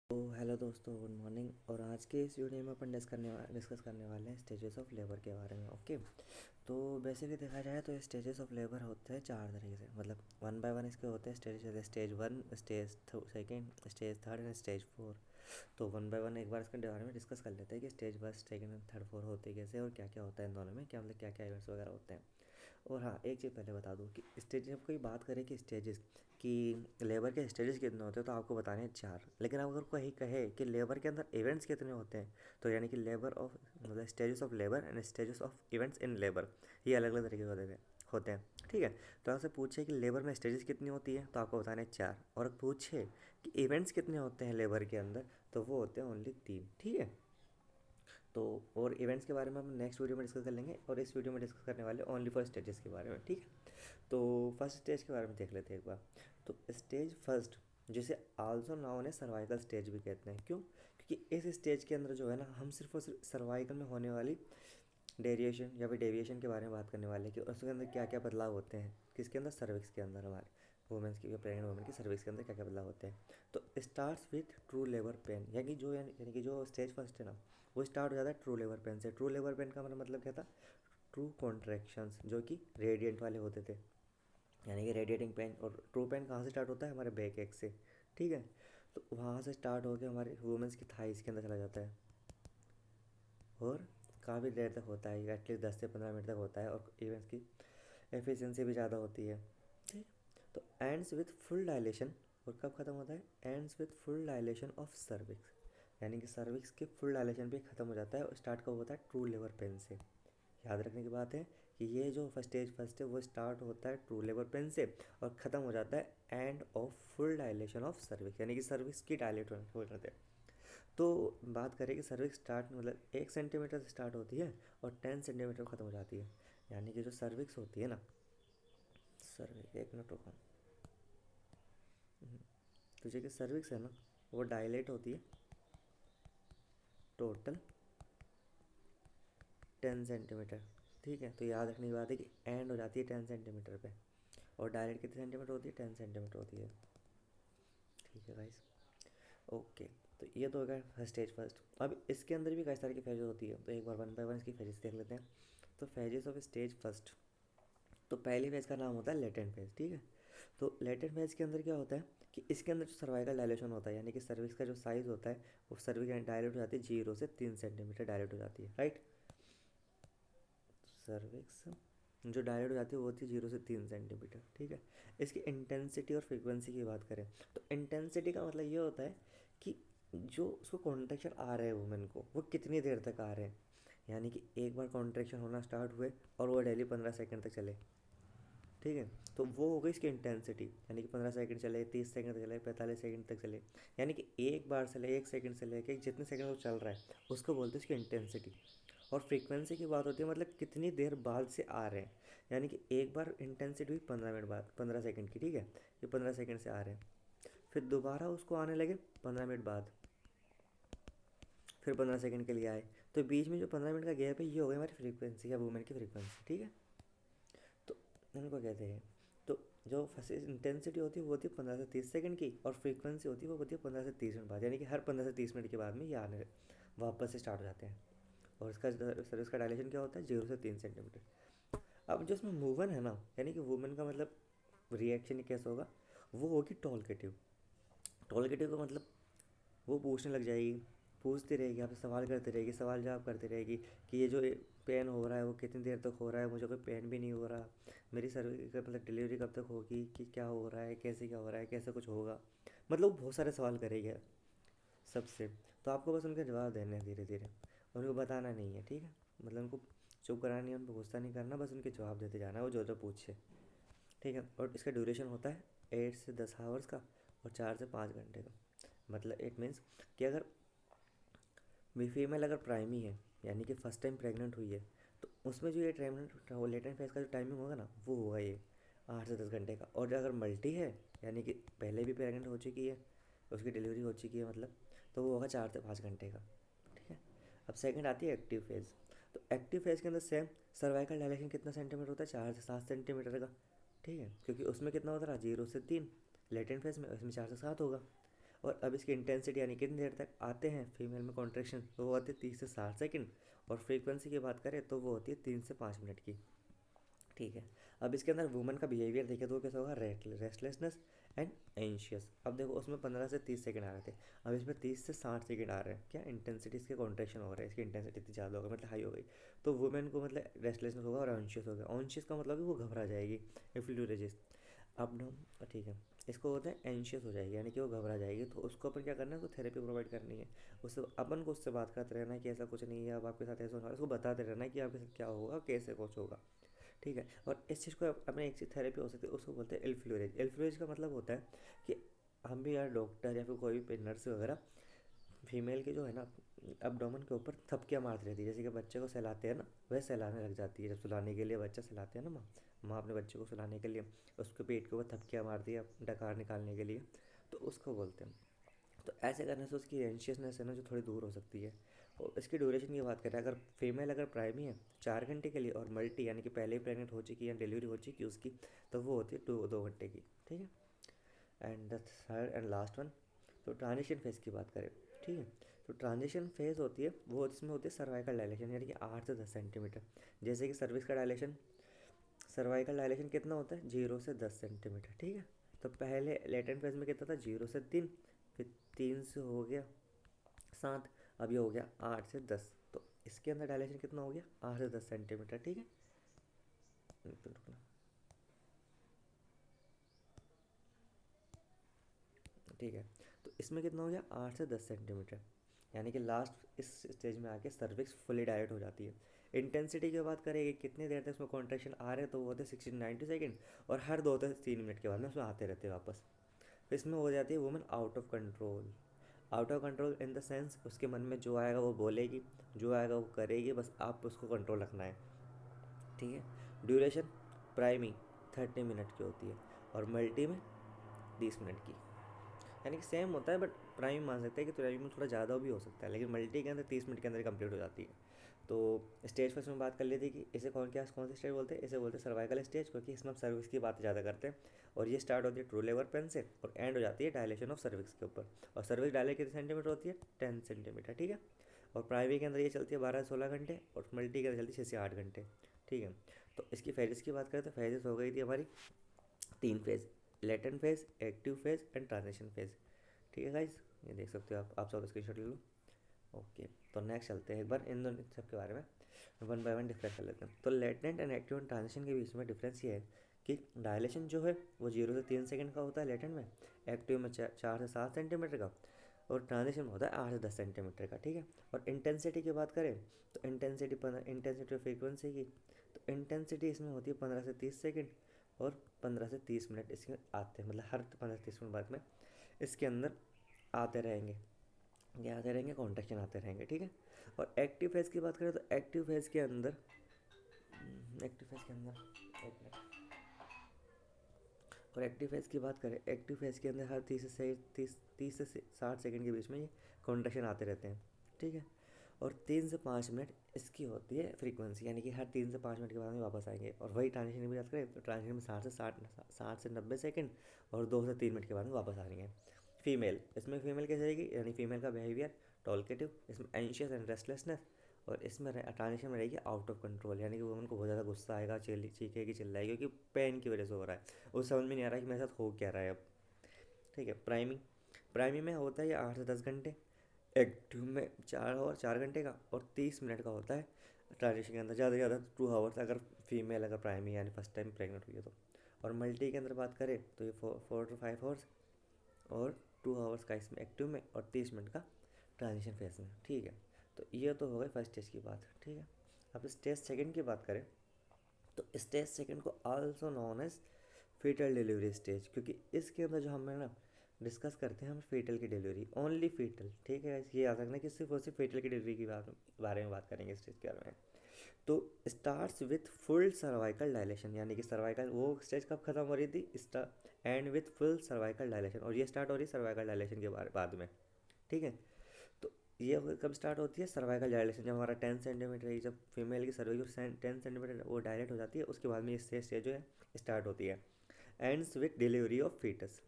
तो हेलो दोस्तों, good morning. और आज के इस वीडियो में अपन डिस्कस करने वाले हैं स्टेजेस ऑफ लेबर के बारे में। ओके, तो बेसिकली देखा जाए तो स्टेजेस ऑफ लेबर होते हैं चार तरीके से, मतलब वन बाय वन इसके होते हैं स्टेजेस, जैसे stage one, stage second, stage third and stage four. तो वन बाय वन एक बार इसके बारे में डिस्कस कर लेते हैं कि stage first, second and third, four होते कैसे और क्या क्या होता है इन दोनों में, क्या मतलब क्या क्या इवेंट्स वगैरह होते हैं। और हाँ, एक चीज़ पहले बता दूँ कि स्टेज, जब कोई बात करें कि स्टेजेस कि लेबर के स्टेजेस कितने होते हैं, तो आपको बताने हैं चार। लेकिन अगर कोई कहे कि लेबर के अंदर इवेंट्स कितने होते हैं, तो यानी कि लेबर ऑफ, मतलब stages of labour and stages of events in labour, ये अलग अलग तरीके के होते हैं। ठीक है। तो आपसे पूछे कि लेबर में स्टेजेस कितनी होती है, तो आपको बताने हैं चार। और पूछे कि इवेंट्स कितने होते हैं लेबर के अंदर, तो वो होते हैं ओनली तीन। ठीक है। तो और इवेंट्स के बारे में हम नेक्स्ट वीडियो में डिस्कस कर लेंगे, और इस वीडियो में डिस्कस करने वाले ओनली फॉर स्टेजेस के बारे में। ठीक है। तो फर्स्ट स्टेज के बारे में देख लेते हैं एक बार। तो स्टेज फर्स्ट, जिसे आल्सो नाउन है सर्वाइकल स्टेज भी कहते हैं। क्यों? क्योंकि इस स्टेज के अंदर जो है ना, हम सिर्फ और सिर्फ सर्वाइकल में होने वाली डेरिएशन या फिर डेविएशन के बारे में बात करने वाले हैं कि उसके अंदर क्या क्या बदलाव होते हैं, किसके अंदर, सर्विक्स के अंदर, हमारे वुमेंस की या प्रेगनेंट वुमेन की सर्विक्स के अंदर क्या क्या बदलाव होते हैं। तो starts with true labour pain, यानी कि जो स्टेज फर्स्ट है ना, वो स्टार्ट हो जाता है ट्रू लेबर पेन से। ट्रू लेबर पेन का मतलब क्या था? ट्रू कॉन्ट्रैक्शंस, जो कि रेडिएंट वाले होते थे, यानी कि रेडिएटिंग पेन। और ट्रू पेन कहाँ से स्टार्ट होता है? हमारे बैक एक से। ठीक है। तो वहाँ से स्टार्ट होकर हमारे वुमेंस की थाइस के अंदर चला जाता है, और काफ़ी देर तक होता है, एटलीस्ट 10 से 15 मिनट तक होता है, और इवेंट्स की एफिशिएंसी भी ज़्यादा होती है। ठीक। तो एंड्स विथ फुल डायलेशन, और कब ख़त्म होता है? Ends with full dilation of cervix, यानी कि सर्विक्स के फुल डायलेशन भी ख़त्म हो जाता है। और स्टार्ट कब होता है? ट्रू लेबर पेन से। याद रखने की बात है कि ये जो स्टेज फर्स्ट है वो स्टार्ट होता है ट्रू लेबर पेन से, और ख़त्म हो जाता है end of full dilation of cervix, यानी कि सर्विक्स की डायलेट हो जाते हैं। तो बात करें कि सर्विक्स स्टार्ट, मतलब 1 सेंटीमीटर से स्टार्ट होती है और 10 सेंटीमीटर ख़त्म हो जाती है। यानी कि जो सर्विक्स होती है ना, सर्विक्स, एक मिनट रुको। तो जो कि सर्विक्स है ना, वो डायलेट होती है टोटल 10 सेंटीमीटर। ठीक है। तो याद रखने की बात है कि एंड हो जाती है 10 सेंटीमीटर पे, और डायलेट कितने सेंटीमीटर होती है? 10 सेंटीमीटर होती है। ठीक है गाइस। ओके। तो ये तो हो गया स्टेज फर्स्ट। अब इसके अंदर भी कई सारी की फेजेस होती है, तो एक बार वन बाय वन इसकी फेजेस देख लेते हैं। तो फेजेस ऑफ स्टेज फर्स्ट, तो पहली फेज का नाम होता है लेटेंट फेज। ठीक है। तो लेटेंट फेज के अंदर क्या होता है कि इसके अंदर जो सर्वाइकल डायलेशन होता है, यानी कि सर्विक्स का जो साइज़ होता है, वो सर्विक्स डायलेट हो जाती है 0 से 3 सेंटीमीटर डायलेट हो जाती है, राइट। सर्विक्स जो डायलेट हो जाती है वो होती है 0 से 3 सेंटीमीटर। ठीक है। इसकी इंटेंसिटी और फ्रीक्वेंसी की बात करें, तो इंटेंसिटी का मतलब ये होता है कि जो उसको कॉन्ट्रेक्शन आ रहे हैं वुमेन को, वो कितनी देर तक आ रहे हैं। यानी कि एक बार कॉन्ट्रेक्शन होना स्टार्ट हुए और वो डेली 15 सेकेंड तक चले। ठीक है। तो वो हो गई इसकी इंटेंसिटी, यानी कि 15 सेकेंड चले, 30 सेकेंड तक चले, 45 सेकेंड तक चले। यानी कि एक बार से ले, 1 सेकेंड से लेके जितने सेकेंड वो चल रहा है, उसको बोलते हैं इसकी इंटेंसिटी। और फ्रीक्वेंसी की बात होती है, मतलब कितनी देर बाद से आ रहे हैं। यानी कि एक बार इंटेंसिटी हुई 15 मिनट बाद, 15 सेकेंड की। ठीक है। ये 15 सेकेंड से आ रहे हैं, फिर दोबारा उसको आने लगे 15 मिनट बाद, फिर 15 सेकेंड के लिए आए। तो बीच में जो 15 मिनट का गैप है, ये हो गई हमारी फ्रीक्वेंसी या वूमेन की फ्रीक्वेंसी। ठीक है। तो इनको कहते हैं, तो जो फर्स्ट इंटेंसिटी होती है वो होती है 15 से 30 सेकंड की, और फ्रीक्वेंसी होती है वो होती है 15 से 30 मिनट बाद, यानी कि हर 15 से 30 मिनट के बाद में ये आने वापस से स्टार्ट हो जाते हैं। और इसका सर्विस का डायलेशन क्या होता है? 0 से 3 सेंटीमीटर। अब जो इसमें मूवन है ना, यानी कि वुमेन का मतलब रिएक्शन कैसा होगा, वो होगी टॉलकेटिव। टॉलकेटिव का मतलब वो पूछने लग जाएगी, पूछती रहेगी, आपसे सवाल करती रहेगी, सवाल जवाब करती रहेगी कि ये जो पेन हो रहा है वो कितनी देर तक हो रहा है, मुझे कोई पेन भी नहीं हो रहा, मेरी सर्विस मतलब डिलीवरी कब तक होगी, कि क्या हो रहा है, कैसे क्या हो रहा है, कैसे कुछ होगा। मतलब बहुत सारे सवाल करेगी सबसे। तो आपको बस उनके जवाब देने हैं धीरे धीरे, उनको बताना नहीं है। ठीक है। मतलब उनको चुप कराना नहीं है, उनको गुस्सा नहीं करना, बस उनके जवाब देते जाना है वो जो जो पूछे। ठीक है। और इसका ड्यूरेशन होता है 8 से 10 आवर्स का, और 4 से 5 घंटे का। मतलब इट मीन्स कि अगर फीमेल अगर प्राइमी है, यानी कि फर्स्ट टाइम प्रेग्नेंट हुई है, तो उसमें जो ये ट्रेगनेंट लेटेंट फेज का जो टाइमिंग होगा ना, वो होगा ये 8 से 10 घंटे का। और अगर मल्टी है, यानी कि पहले भी प्रेग्नेंट हो चुकी है, उसकी डिलीवरी हो चुकी है मतलब, तो वो होगा 4 से 5 घंटे का। ठीक है। अब सेकंड आती है एक्टिव फेज़। तो एक्टिव फेज़ के अंदर सेम सर्वाइकल डायलेशन कितना सेंटीमीटर होता है? 4 से 7 सेंटीमीटर का। ठीक है। क्योंकि उसमें कितना होता है? 0 से 3। लेटेंट फेज में इसमें 4 से 7 होगा। और अब इसकी इंटेंसिटी यानी कितनी देर तक आते हैं फीमेल में कॉन्ट्रेक्शन, तो वो होती है 30 से 60 सेकेंड। और फ्रीक्वेंसी की बात करें तो वो होती है 3 से 5 मिनट की। ठीक है। अब इसके अंदर वुमेन का बिहेवियर देखें तो कैसा होगा, रेस्टलेसनेस एंड एंशियस। अब देखो उसमें 15 से 30 सेकंड आ रहे थे, अब इसमें 30 से 60 सेकंड आ रहे हैं। क्या इंटेंसिटी इसके कॉन्ट्रेक्शन हो रहा है, इसकी इंटेंसिटी इतनी ज़्यादा हो गई, मतलब हाई हो गई। तो वुमेन को मतलब रेस्टलेसनेस होगा और एंशियस होगा। एंशियस का मतलब कि वो घबरा जाएगी, इफ्लूरेजिस अप डाउन। ठीक है। इसको होता है एंशियस हो जाएगी, यानी कि वो घबरा जाएगी। तो उसको अपन क्या करना है, उसको थेरेपी प्रोवाइड करनी है। उससे अपन को उससे बात करते रहना है कि ऐसा कुछ नहीं है, अब आपके साथ ऐसा होना है, उसको बताते रहना है कि आपके साथ क्या होगा, कैसे कुछ होगा। ठीक है। और इस चीज़ को अपने एक चीज़ थेरेपी हो सकती है, उसको बोलते हैं एल्फ्लूरेज। एल्फ्लूरेज का मतलब होता है कि हम भी यार डॉक्टर या फिर कोई भी नर्स वगैरह फीमेल के जो है ना abdomen के ऊपर थपकियाँ मारती रहती है, जैसे कि बच्चे को सहलाते हैं ना, वह सहलाने लग जाती है। जब सुलाने के लिए बच्चा सहलाते हैं ना माँ, माँ अपने बच्चे को सुलाने के लिए उसके पेट के ऊपर थपकियाँ मारती है डकार निकालने के लिए, तो उसको बोलते हैं। तो ऐसे करने से उसकी एंशियसनेस है ना जो थोड़ी दूर हो सकती है। और इसकी ड्यूरेशन की बात करें, अगर फीमेल अगर प्राइमी है 4 घंटे के लिए, और मल्टी यानी कि पहले ही प्रेग्नेंट हो चुकी है या डिलीवरी हो चुकी है उसकी, तो वो होती है 2 घंटे की। ठीक है। And the third and last one, तो ट्रांजिशन फेज़ की बात करें। ठीक है। तो ट्रांजिशन फेज़ होती है वो, इसमें होती है सर्वाइकल डायलेशन, यानी कि 8 से 10 सेंटीमीटर। जैसे कि सर्विक्स का डायलेशन, सर्वाइकल डायलेशन कितना होता है, 0 से 10 सेंटीमीटर। ठीक है। तो पहले लेटेंट फेज में कितना था, 0 से 3, फिर 3 से हो गया 7, अब ये हो गया 8 से 10। तो इसके अंदर डायलेशन कितना हो गया, 8 से 10 सेंटीमीटर। ठीक है। तो रुकना। ठीक है। तो इसमें कितना हो गया, 8 से 10 सेंटीमीटर, यानी कि लास्ट इस स्टेज में आके सर्विक्स फुली डायलेट हो जाती है। इंटेंसिटी की बात करें कि कितनी देर तक उसमें कॉन्ट्रैक्शन आ रहे हैं, तो वो होते हैं 60 to 90 सेकेंड, और हर 2 से 3 मिनट के बाद में उसमें आते रहते हैं वापस। फिर इसमें हो जाती है women out of control. Out of control in the sense उसके मन में जो आएगा वो बोलेगी, जो आएगा वो करेगी, बस आप उसको कंट्रोल रखना है। ठीक है। ड्यूरेशन प्राइमी 30 मिनट की होती है, और मल्टी में 20 मिनट की। यानी कि सेम होता है, बट प्राइम मान सकते हैं कि प्राइम में थोड़ा ज़्यादा भी हो सकता है, लेकिन मल्टी के अंदर 30 मिनट के अंदर कंप्लीट हो जाती है। तो स्टेज फर्स्ट में बात कर लेते कि इसे कौन सी स्टेज बोलते हैं, इसे बोलते हैं सर्वाइकल स्टेज, क्योंकि इसमें हम सर्विक्स की बात ज़्यादा करते हैं। और ये स्टार्ट होती है ट्रू लेबर पेन से, और एंड हो जाती है डायलेशन ऑफ सर्विक्स के ऊपर। और सर्विक्स डायलेट कितने सेंटीमीटर होती है, 10 सेंटीमीटर। ठीक है। और प्राइमरी के अंदर ये चलती है 12 से 16 घंटे, और मल्टी के अंदर चलती है 6 से 8 घंटे। ठीक है। तो इसकी फेजेस की बात करें तो फेजेस हो गई थी हमारी 3 phase, latent phase, active phase and transition phase. ठीक है गाइज, ये देख सकते हो आप सब स्क्रीन शॉट ले लो। ओके। तो नेक्स्ट चलते हैं एक बार इन दोनों सब के बारे में वन बाय वन डिफरेंस कर लेते हैं। तो latent and active and transition के बीच में डिफरेंस ये है कि डायलेशन जो है वो 0 से 3 सेकेंड का होता है लेटेंट में, एक्टिव में 4 से 7 सेंटीमीटर का, और ट्रांजिशन में होता है 8 से 10 सेंटीमीटर का। ठीक है। और इंटेंसिटी की बात करें तो इंटेंसिटी और फ्रीक्वेंसी की, तो इंटेंसिटी इसमें होती है 15 से 30 सेकेंड, और 15 से 30 मिनट इसमें आते हैं, मतलब हर 15 से 30 मिनट बाद में इसके अंदर आते रहेंगे, ये आते रहेंगे, कॉन्ट्रैक्शन आते रहेंगे। ठीक है। और एक्टिव फेज़ की बात करें तो एक्टिव फेज़ के अंदर एक्टिव फेज़ के अंदर एक मिनट और एक्टिव फेज़ की बात करें, एक्टिव फेज़ के अंदर हर 30 से 60 सेकेंड के बीच में ये कॉन्ट्रैक्शन आते रहते हैं। ठीक है। और 3 से 5 मिनट इसकी होती है फ्रीक्वेंसी, यानी कि हर 3 से 5 मिनट के बाद में वापस आएंगे। और वही ट्रांजिशन की भी बात करें तो ट्रांजिशन में 60 से 90 सेकेंड, और 2 से 3 मिनट के बाद में वापस आ रही हैं। फीमेल, इसमें फीमेल कैसे रहेगी, यानी फीमेल का बिहेवियर टॉलकेटिव, इसमें एंशियस एंड रेस्टलेसनेस, और इसमें ट्रांजिशन में रहेगी आउट ऑफ कंट्रोल, यानी कि वुमन को बहुत ज़्यादा गुस्सा आएगा, चीखेगी चिल्लाएगी, क्योंकि पेन की वजह से हो रहा है, उसे समझ में नहीं आ रहा है कि मेरे साथ हो क्या रहा है अब। ठीक है। प्राइमी में होता है ये 8 से 10 घंटे, एक्टिव में 4 घंटे का, और 30 मिनट का होता है ट्रांजिशन के अंदर, ज़्यादा से ज़्यादा 2 आवर्स अगर फीमेल अगर प्राइमी यानी फर्स्ट टाइम प्रेग्नेंट हुई है तो। और मल्टी के अंदर बात करें तो ये 4 to 5 आवर्स, और 2 आवर्स का इसमें एक्टिव में, और 30 मिनट का ट्रांजिशन फेज में। ठीक है। तो ये तो हो गई फर्स्ट स्टेज की बात। ठीक है। अब स्टेज सेकंड की बात करें तो स्टेज सेकंड को also known as fetal delivery stage, क्योंकि इसके अंदर जो हम है ना डिस्कस करते हैं हम फीटल की डिलीवरी, ओनली फीटल। ठीक है। ये याद रखना कि सिर्फ और सिर्फ फीटल की डिलीवरी के बारे में बात करेंगे स्टेज के बारे में। तो starts with full cervical dilation, यानी कि सर्वाइकल वो स्टेज कब खत्म हो रही थी, and with full cervical dilation, और ये स्टार्ट हो रही है सर्वाइकल डायलेशन के बाद में। ठीक है। तो ये कब स्टार्ट होती है, सर्वाइकल डायलेशन जब हमारा 10 सेंटीमीटर है, जब फीमेल की सर्वाइकल 10 सेंटीमीटर वो डायलेट हो जाती है, उसके बाद में ये स्टेज जो है स्टार्ट होती है। Ends with delivery of fetus.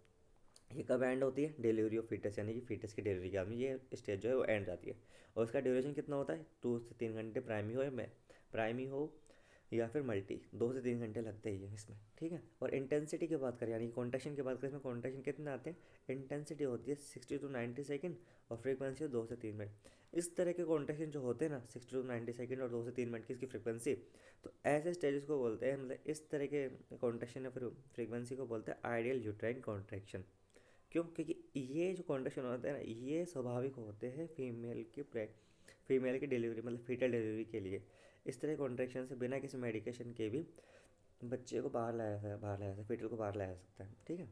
ये कब एंड होती है? डिलीवरी ऑफ फीटस, यानी कि फीटस की डिलीवरी के बाद में ये स्टेज जो है वो एंड जाती है। और उसका ड्यूरेशन कितना होता है? 2 से 3 घंटे, प्राइमी हो या प्राइमी हो या फिर मल्टी, 2 से 3 घंटे लगते ही है इसमें, ठीक है। और इंटेंसिटी की बात करें, यानी कि कॉन्ट्रैक्शन की बात करें, इसमें कॉन्ट्रैक्शन कितने आते हैं? इंटेंसिटी होती है 60 to 90 सेकेंड और फ्रीक्वेंसी 2 से 3 मिनट। इस तरह के कॉन्ट्रैक्शन जो होते हैं ना, 60 to 90 सेकेंड और 2 से 3 मिनट की इसकी फ्रीक्वेंसी, तो ऐसे स्टेजेस को बोलते हैं, मतलब इस तरह के कॉन्ट्रैक्शन या फिर फ्रीक्वेंसी को बोलते हैं आइडियल यूट्राइन कॉन्ट्रैक्शन। क्यों? क्योंकि ये जो कॉन्ट्रैक्शन होते हैं ना, ये स्वाभाविक होते हैं फीमेल की डिलीवरी, मतलब फीटल डिलीवरी के लिए। इस तरह कॉन्ट्रैक्शन से बिना किसी मेडिकेशन के भी बच्चे को बाहर लाया जा फीटल को बाहर लाया जा सकता है, ठीक है।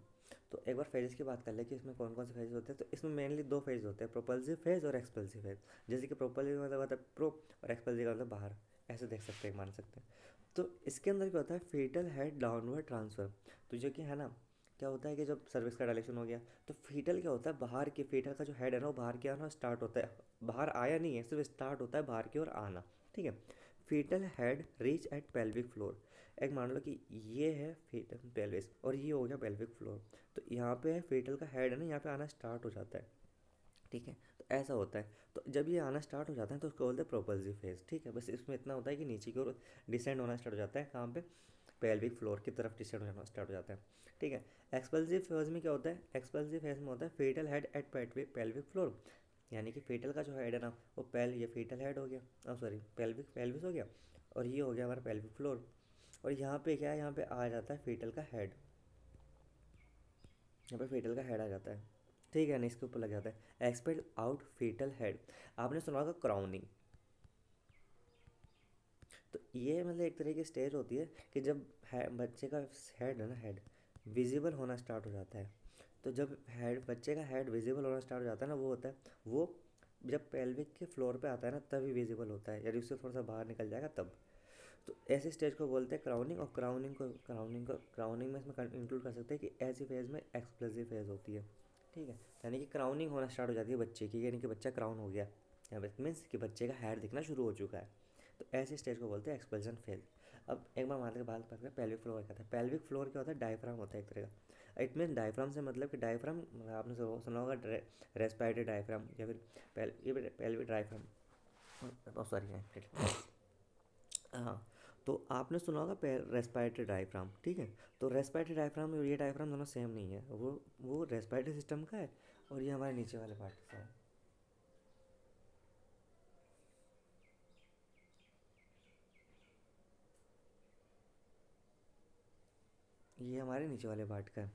तो एक बार फेजेस की बात कर ले कि इसमें कौन कौन से फेजेस होते हैं, तो इसमें मेनली 2 फेज होते हैं, प्रोपल्सिव फेज और एक्सपल्सिव फेज। जैसे कि प्रोपल्सिव मतलब होता है प्रो, और एक्सपल्सिव का मतलब बाहर, ऐसे देख सकते हैं, मान सकते हैं। तो इसके अंदर क्या होता है? Fetal head downward transfer. तो जो कि है ना, क्या होता है कि जब सर्विस का डायलेशन हो गया तो फीटल क्या होता है, बाहर की फीटल का जो हेड है ना वो बाहर की आना स्टार्ट होता है, बाहर आया नहीं है, सिर्फ स्टार्ट होता है बाहर की ओर आना, ठीक है। Fetal head reach at pelvic floor. एक मान लो कि ये है फीटल पेल्विस और ये हो गया पेल्विक फ्लोर, तो यहाँ पे है फीटल का हेड है ना, यहाँ पे आना स्टार्ट हो जाता है, ठीक है। तो ऐसा होता है। तो जब ये आना स्टार्ट हो जाता है तो उसको बोलते हैं प्रोपल्सिव फेज, ठीक है। बस इसमें इतना होता है कि नीचे की ओर डिसेंड होना स्टार्ट हो जाता है, कहाँ पे? पेल्विक फ्लोर की तरफ डिसेंड होना स्टार्ट हो जाता है, ठीक है। एक्सपल्सिव फेज में क्या होता है? एक्सपल्सिव फेज में होता है fetal head at pelvic floor, यानी कि फेटल का जो हेड है ना वो ये फेटल हेड हो गया, सॉरी पेल्विक पेल्विस हो गया, और ये हो गया हमारा पेल्विक फ्लोर। और यहाँ पे क्या है? यहाँ पे आ जाता है फेटल का हेड, यहाँ पे फेटल का हेड आ जाता है, ठीक है ना, इसके ऊपर लग जाता है। एक्सपेल आउट फेटल हेड, आपने सुना होगा क्राउनिंग। तो ये मतलब एक तरह की स्टेज होती है कि जब बच्चे का हेड है ना, हेड विजिबल होना स्टार्ट हो जाता है। तो जब हेड बच्चे का हेड विजिबल होना स्टार्ट हो जाता है ना, वो होता है वो जब पेल्विक के फ्लोर पे आता है ना तभी विजिबल होता है, यदि उससे थोड़ा सा बाहर निकल जाएगा तब। तो ऐसे स्टेज को बोलते हैं क्राउनिंग। और क्राउनिंग में इसमें इंक्लूड कर सकते हैं कि ऐसी फेज में एक्सप्लोसिव फेज होती है, ठीक है। यानी कि क्राउनिंग होना स्टार्ट हो जाती है बच्चे की, यानी कि बच्चा क्राउन हो गया, या मीन्स कि बच्चे का हेड दिखना शुरू हो चुका है। तो ऐसे स्टेज को बोलते हैं एक्सपल्सन फेज। अब एक बार मान के बात करते हैं पेल्विक फ्लोर क्या होता है। पेल्विक फ्लोर क्या होता है? डायफ्राम होता है एक तरह का। इट मीन डायफ्राम से मतलब कि डायफ्राम, आपने सुना होगा रेस्पिरेटरी डायफ्राम या फिर पेल्विक डायफ्राम, सॉरी, हाँ। तो आपने सुना होगा रेस्पिरेटरी डायफ्राम, ठीक है। तो रेस्पिरेटरी डायफ्राम और ये डायफ्राम दोनों सेम नहीं है, वो रेस्पिरेटरी सिस्टम का है और ये हमारे नीचे वाले पार्ट का है, ये हमारे नीचे वाले पार्ट का है,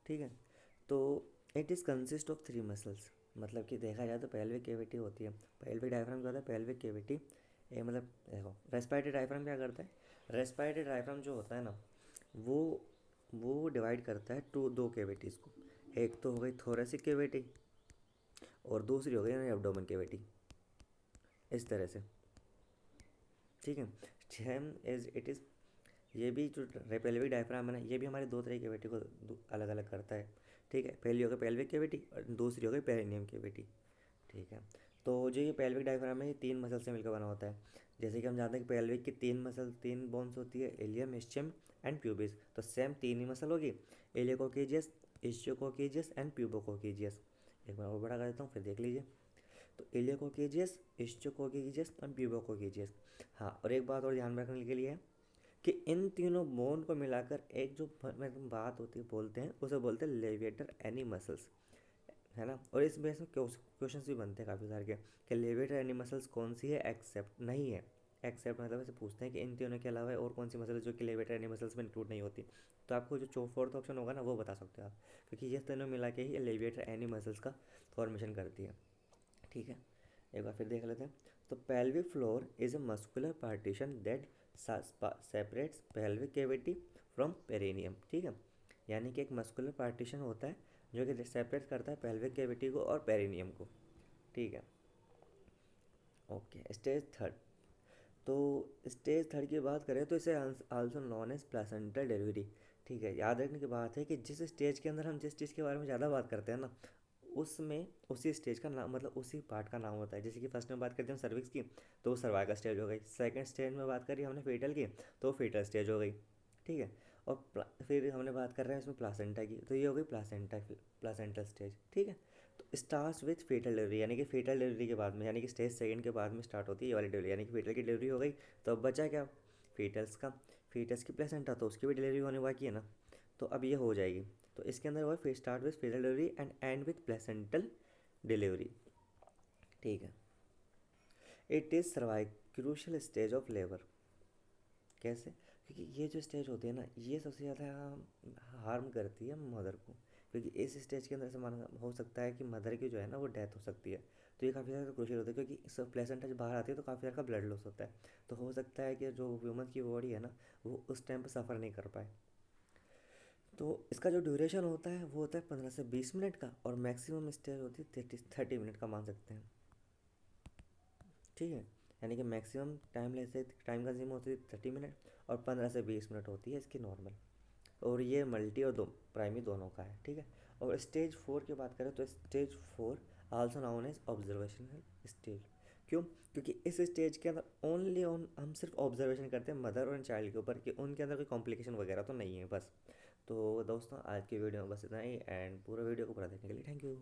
ठीक है। तो it is consist of 3 muscles, मतलब कि देखा जाए तो पेल्विक केविटी होती है। पेल्विक डायफ्राम क्या होता है? पेल्विक केविटी, ये मतलब देखो रेस्पिरेटरी डायफ्राम क्या करता है? रेस्पिरेटरी डायफ्राम जो होता है ना, वो वो डिवाइड करता है दो केविटीज़ को। एक तो हो गई थोरेसिक केविटी और दूसरी हो गई एब्डोमेन केविटी, इस तरह से, ठीक है। सेम एज इट इज़, ये भी जो पेल्विक डायफ्राम है ना, ये भी हमारे 2 तरह की कैविटी को अलग अलग करता है, ठीक है। पहली हो गई पेल्विक कैविटी और दूसरी हो गई पेरिनियम कैविटी, ठीक है। तो जो ये पेल्विक डायफ्राम है ये 3 मसल से मिलकर बना होता है। जैसे कि हम जानते हैं कि पेल्विक की 3 मसल 3 बोन्स होती है, एलियम, इस्चियम एंड प्यूबिस। तो सेम 3 ही मसल होगी, एलियोकोकिजियस, इस्चियोकोकिजियस एंड प्यूबोकोकिजियस। एक बार और बड़ा कर देता हूँ फिर देख लीजिए। तो एलियोकोकिजियस, इस्चियोकोकिजियस एंड प्यूबोकोकिजियस। हाँ, और एक बात और ध्यान में रखने के लिए है कि इन तीनों बोन को मिलाकर एक जो बात होती है बोलते हैं, उसे बोलते हैं लेविएटर एनी मसल्स, है ना। और इस बेस में क्वेश्चन भी बनते हैं काफ़ी सारे के कि लेविएटर एनी मसल्स कौन सी है, एक्सेप्ट नहीं है। एक्सेप्ट मतलब ऐसे पूछते हैं कि इन तीनों के अलावा और कौन सी मसल जो कि लेविएटर एनी मसल्स में इंक्लूड नहीं होती। तो आपको जो फोर्थ ऑप्शन होगा ना वो बता सकते हो आप, क्योंकि ये तीनों मिला के ही लेविएटर एनी मसल्स का फॉर्मेशन करती है, ठीक है। एक बार फिर देख लेते हैं। तो pelvic floor is a muscular partition that separates pelvic cavity from perineum, ठीक है। यानी कि एक मस्कुलर पार्टीशन होता है जो कि सेपरेट करता है पेल्विक कैविटी को और पेरिनियम को, ठीक है। Okay, stage third. तो स्टेज थर्ड की बात करें तो इसे also known as placental delivery, ठीक है। याद रखने की बात है कि जिस स्टेज के अंदर हम जिस चीज़ के बारे में ज़्यादा बात करते हैं ना, उसमें उसी स्टेज का नाम, मतलब उसी पार्ट का नाम होता है। जैसे कि फर्स्ट में बात करते हैं सर्विक्स की, तो वो सर्वाइकल स्टेज हो गई। सेकंड स्टेज में बात करी हमने फेटल की, तो फेटल स्टेज हो गई, ठीक है। और फिर हमने बात कर रहे हैं इसमें प्लासेंटा की, तो ये हो गई प्लासेंटल स्टेज, ठीक है। तो स्टार्ट्स विथ फेटल डिलीवरी, यानी कि फेटल डिलीवरी के बाद में, यानी कि स्टेज सेकंड के बाद में स्टार्ट होती है ये वाली डिलीवरी, यानी कि फेटल की डिलीवरी हो गई। तो अब बचा क्या, फीटस की प्लेसेंटा, तो उसकी भी डिलीवरी होने बाकी है ना, तो अब ये हो जाएगी। तो इसके अंदर हुआ start with fetal delivery and end with placental delivery, ठीक है। It is survive crucial stage of labour. कैसे, क्योंकि ये जो स्टेज होती है ना, ये सबसे ज़्यादा हार्म करती है मदर को, क्योंकि इस स्टेज के अंदर से माना हो सकता है कि मदर की जो है ना वो डेथ हो सकती है। तो ये काफ़ी ज़्यादा क्रूशियल होता है, क्योंकि सब प्लेसेंटा जब बाहर आती है तो काफ़ी ज़्यादा ब्लड लॉस होता है। तो हो सकता है कि जो ह्यूमन की बॉडी है ना, वो उस टाइम पर सफ़र नहीं कर पाए। तो इसका जो ड्यूरेशन होता है वो होता है 15 से 20 मिनट का, और मैक्सिमम स्टेज होती है 30 मिनट का मान सकते हैं, ठीक है। यानी कि मैक्सिमम टाइम कंज्यूम होती है 30 मिनट, और 15 से 20 मिनट होती है इसकी नॉर्मल। और ये मल्टी और दो प्राइमरी दोनों का है, ठीक है। और स्टेज 4 की बात करें तो stage 4 also known as observational stage. क्यों, क्योंकि इस स्टेज के अंदर ओनली ऑन हम सिर्फ ऑब्जर्वेशन करते हैं मदर और चाइल्ड के ऊपर कि उनके अंदर कोई कॉम्प्लिकेशन वगैरह तो नहीं है बस। तो दोस्तों आज की वीडियो में बस इतना ही, एंड पूरा वीडियो को पूरा देखने के लिए थैंक यू।